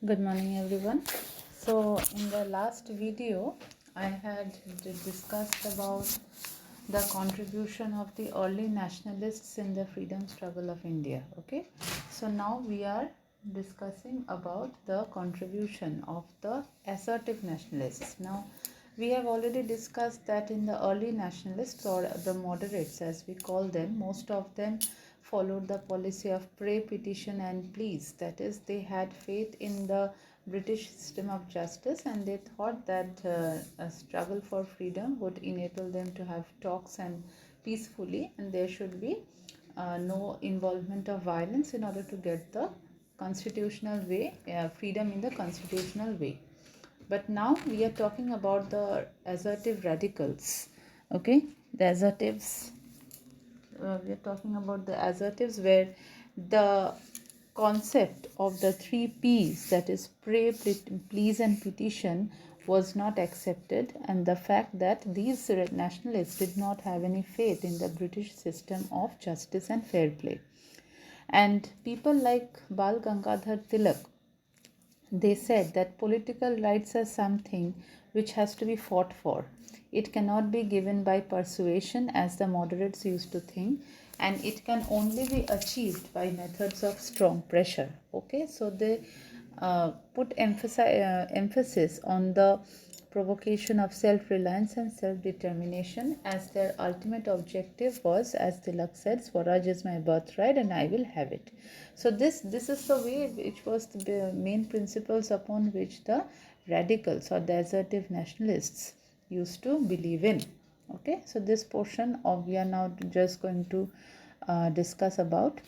Good morning, everyone. So, in the last video, I had discussed about the contribution of the early nationalists in the freedom struggle of India. Okay, so now we are discussing about the contribution of the assertive nationalists. Now, we have already discussed that in the early nationalists, or the moderates as we call them, most of them followed the policy of pray, petition, and please. That is, they had faith in the British system of justice, and they thought that a struggle for freedom would enable them to have talks and peacefully, and there should be no involvement of violence in order to get the constitutional way, freedom in the constitutional way. But now we are talking about the assertive radicals. Okay, the assertives, we are talking about the assertives, where the concept of the three P's, that is pray, please, and petition, was not accepted, and the fact that these nationalists did not have any faith in the British system of justice and fair play. And people like Bal Gangadhar Tilak, they said that political rights are something which has to be fought for. It cannot be given by persuasion, as the moderates used to think, and it can only be achieved by methods of strong pressure. Okay, so they put emphasis on the provocation of self-reliance and self-determination, as their ultimate objective was, as Tilak said, Swaraj is my birthright and I will have it. So this is the way, which was the main principles upon which the radicals or the assertive nationalists used to believe in. Okay, so this portion of we are now just going to discuss about.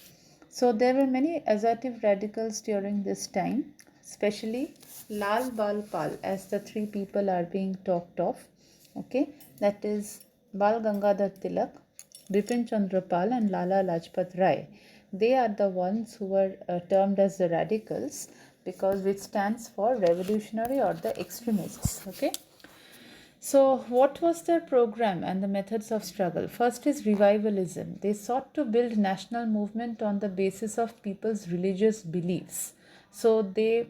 So there were many assertive radicals during this time, especially Lal Bal Pal, as the three people are being talked of. Okay, that is Bal Gangadhar Tilak, Bipin Chandra Pal, and Lala Lajpat Rai. They are the ones who were termed as the radicals, because which stands for revolutionary or the extremists. Okay. So, what was their program and the methods of struggle? First is revivalism. They sought to build national movement on the basis of people's religious beliefs. So, they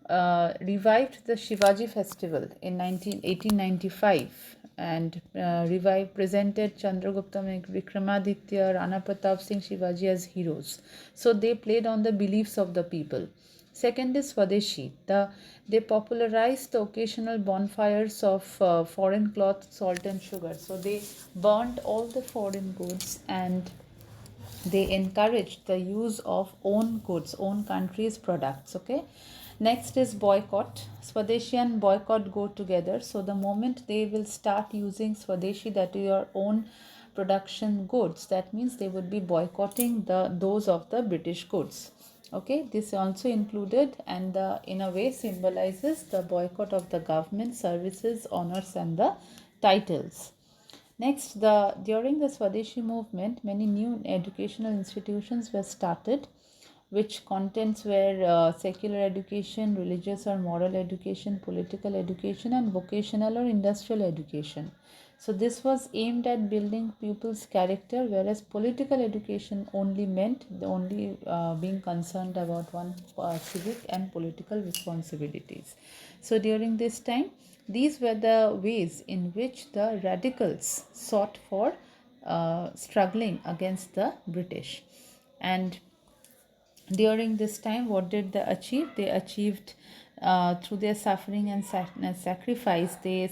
revived the Shivaji festival in 1895, and presented Chandragupta Vikramaditya, Rana Pratap Singh, Shivaji as heroes. So, they played on the beliefs of the people. Second is Swadeshi. They popularized the occasional bonfires of foreign cloth, salt, and sugar. So they burnt all the foreign goods, and they encouraged the use of own goods, own country's products. Okay. Next is boycott. Swadeshi and boycott go together. So the moment they will start using Swadeshi, that is your own production goods, that means they would be boycotting those of the British goods. Okay, this also included, and in a way symbolizes the boycott of the government services, honors, and the titles. Next, during the Swadeshi movement, many new educational institutions were started, which contents were secular education, religious or moral education, political education, and vocational or industrial education. So this was aimed at building pupils' character, whereas political education only meant only being concerned about one civic and political responsibilities. So during this time, these were the ways in which the radicals sought for struggling against the British. And during this time, what did they achieve? They achieved, through their suffering and sacrifice, they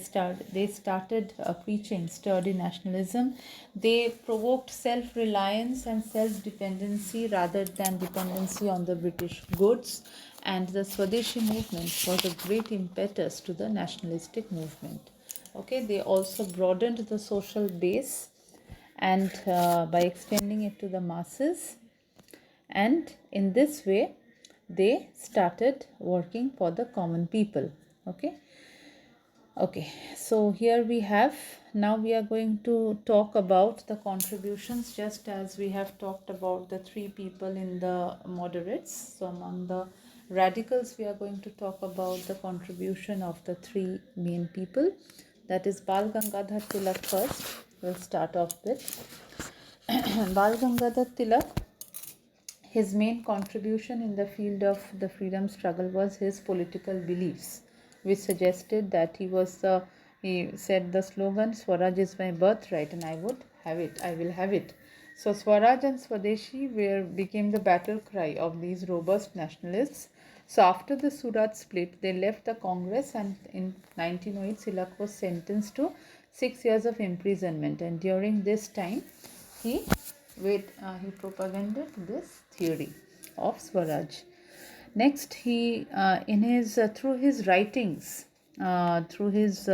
started preaching sturdy nationalism. They provoked self-reliance and self-dependency rather than dependency on the British goods, and the Swadeshi movement was a great impetus to the nationalistic movement. Okay, they also broadened the social base, and by extending it to the masses, and in this way they started working for the common people. Okay, so here we have, now we are going to talk about the contributions, just as we have talked about the three people in the moderates. So among the radicals, we are going to talk about the contribution of the three main people, that is Bal Gangadhar Tilak. First we'll start off with Bal Gangadhar Tilak. His main contribution in the field of the freedom struggle was his political beliefs, which suggested that he said the slogan Swaraj is my birthright and I would have it, I will have it. So Swaraj and Swadeshi became the battle cry of these robust nationalists. So after the Surat split, they left the Congress, and in 1908 Tilak was sentenced to 6 years of imprisonment, and during this time he he propagated this theory of Swaraj. Next, he in his through his writings, through his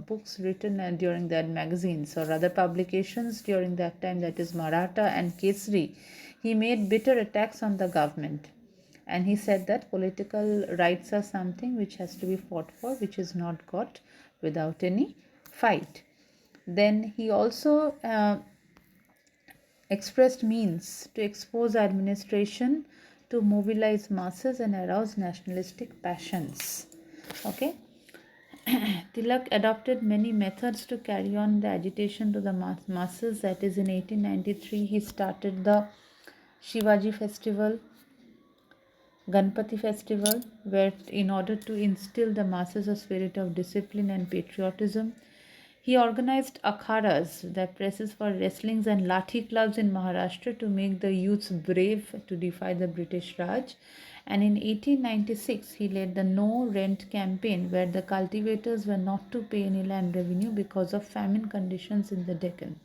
books written during that magazines or other publications during that time, that is Maratha and Kesari, he made bitter attacks on the government. And he said that political rights are something which has to be fought for, which is not got without any fight. Then he also expressed means to expose administration, to mobilize masses and arouse nationalistic passions. Okay. Tilak adopted many methods to carry on the agitation to the masses. That is, in 1893 he started the Shivaji festival, Ganpati festival, where in order to instill the masses a spirit of discipline and patriotism, he organized akhadas, the presses for wrestlings and lathi clubs in Maharashtra, to make the youths brave to defy the British Raj. And in 1896, he led the No Rent campaign, where the cultivators were not to pay any land revenue because of famine conditions in the Deccan.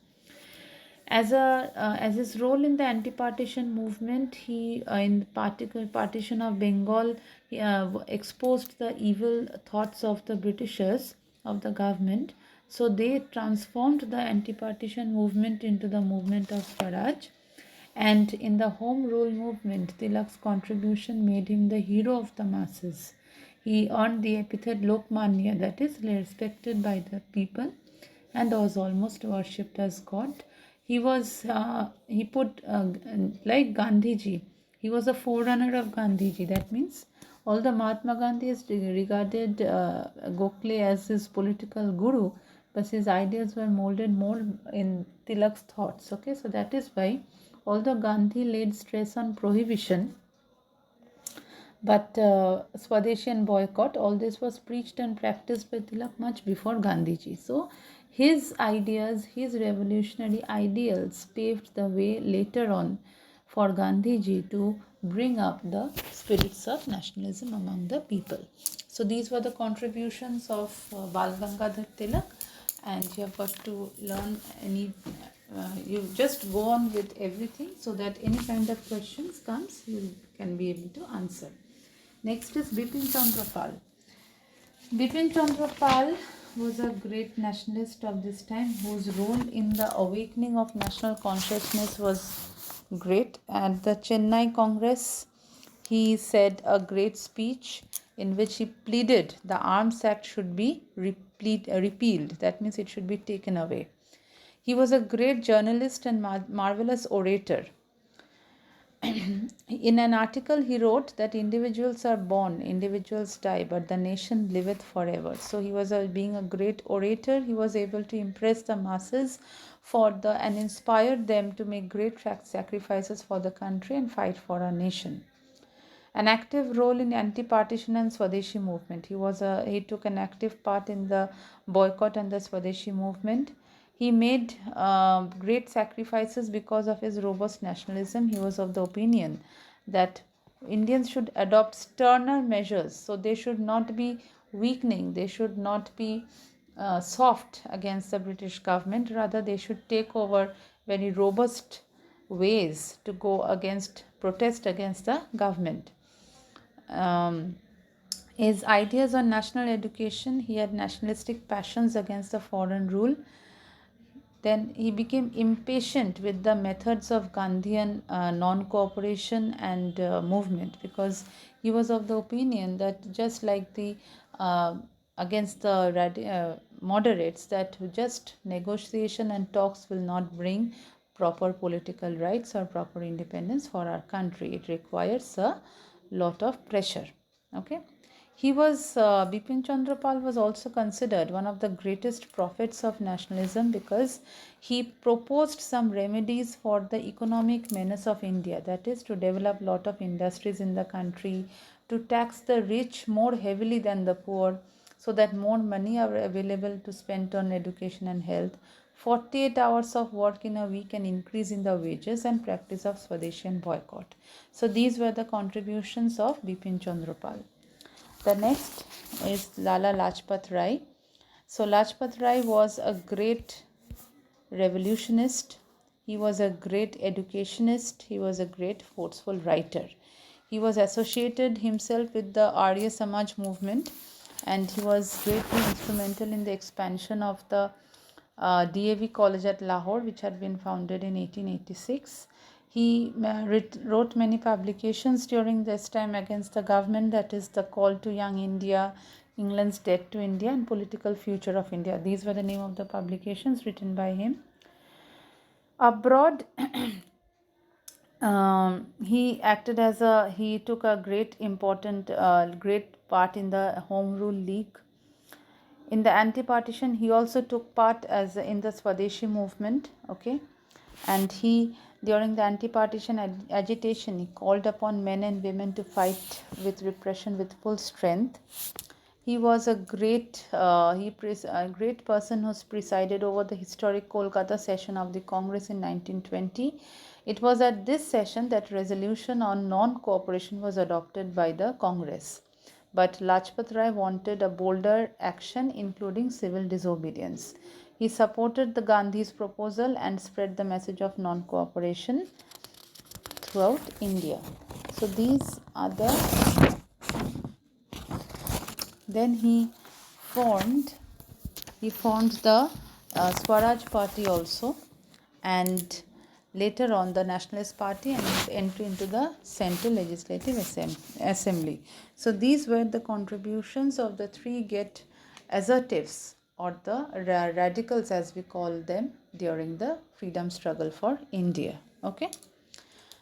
As his role in the anti-partition movement, he in the partition of Bengal, he exposed the evil thoughts of the Britishers, of the government. So they transformed the anti-partition movement into the movement of Swaraj. And in the home rule movement, Tilak's contribution made him the hero of the masses. He earned the epithet Lokmanya, that is, respected by the people, and was almost worshipped as God. He put like Gandhiji. He was a forerunner of Gandhiji. That means although Mahatma Gandhi is regarded Gokhale as his political guru, but his ideas were molded more in Tilak's thoughts. Okay, so that is why, although Gandhi laid stress on prohibition, but Swadeshi and boycott, all this was preached and practiced by Tilak much before Gandhiji. So his ideas, his revolutionary ideals paved the way later on for Gandhiji to bring up the spirits of nationalism among the people. So these were the contributions of Bal Gangadhar Tilak, and you have got to learn you just go on with everything so that any kind of questions comes, you can be able to answer. Next is Bipin Chandra Pal. Bipin Chandra Pal was a great nationalist of this time, whose role in the awakening of national consciousness was great. At the Chennai Congress, he said a great speech in which he pleaded the Arms Act should be repealed. That means it should be taken away. He was a great journalist and marvelous orator. In an article, he wrote that individuals are born, individuals die, but the nation liveth forever. So he was being a great orator. He was able to impress the masses and inspired them to make great sacrifices for the country and fight for our nation. An active role in anti-partition and Swadeshi movement. He took an active part in the boycott and the Swadeshi movement. He made great sacrifices because of his robust nationalism. He was of the opinion that Indians should adopt sterner measures. So they should not be weakening. They should not be soft against the British government. Rather, they should take over very robust ways to protest against the government. His ideas on national education, he had nationalistic passions against the foreign rule. Then he became impatient with the methods of Gandhian non-cooperation and movement, because he was of the opinion that just like the against the moderates, that just negotiation and talks will not bring proper political rights or proper independence for our country. It requires a lot of pressure. Okay. Bipin Chandra Pal was also considered one of the greatest prophets of nationalism because he proposed some remedies for the economic menace of India, that is, to develop lot of industries in the country, to tax the rich more heavily than the poor, so that more money are available to spend on education and health, 48 hours of work in a week, and increase in the wages, and practice of Swadeshi and boycott. So these were the contributions of Bipin Chandra Pal. The next is Lala Lajpat Rai. So Lajpat Rai was a great revolutionist. He was a great educationist. He was a great forceful writer. He was associated himself with the Arya Samaj movement, and he was greatly instrumental in the expansion of the DAV College at Lahore, which had been founded in 1886. He wrote many publications during this time against the government, that is, The Call to Young India, England's Debt to India, and Political Future of India. These were the name of the publications written by him. Abroad, he took a great part in the Home Rule League. In the anti-partition, he also took part as in the Swadeshi movement, okay, and during the anti-partition agitation, he called upon men and women to fight with repression with full strength. He was a great person who presided over the historic Kolkata session of the Congress in 1920. It was at this session that resolution on non-cooperation was adopted by the Congress. But Lajpat Rai wanted a bolder action, including civil disobedience. He supported the Gandhi's proposal and spread the message of non-cooperation throughout India. So these are the. Then he formed the Swaraj Party also, and later on the Nationalist Party, and his entry into the Central Legislative Assembly. So these were the contributions of the three great assertives, or the radicals as we call them, during the freedom struggle for India. Okay.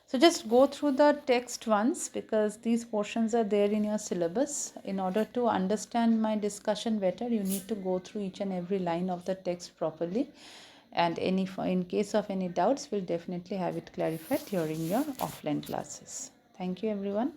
So just go through the text once, because these portions are there in your syllabus. In order to understand my discussion better, you need to go through each and every line of the text properly. And in case of any doubts, we'll definitely have it clarified during your offline classes. Thank you, everyone.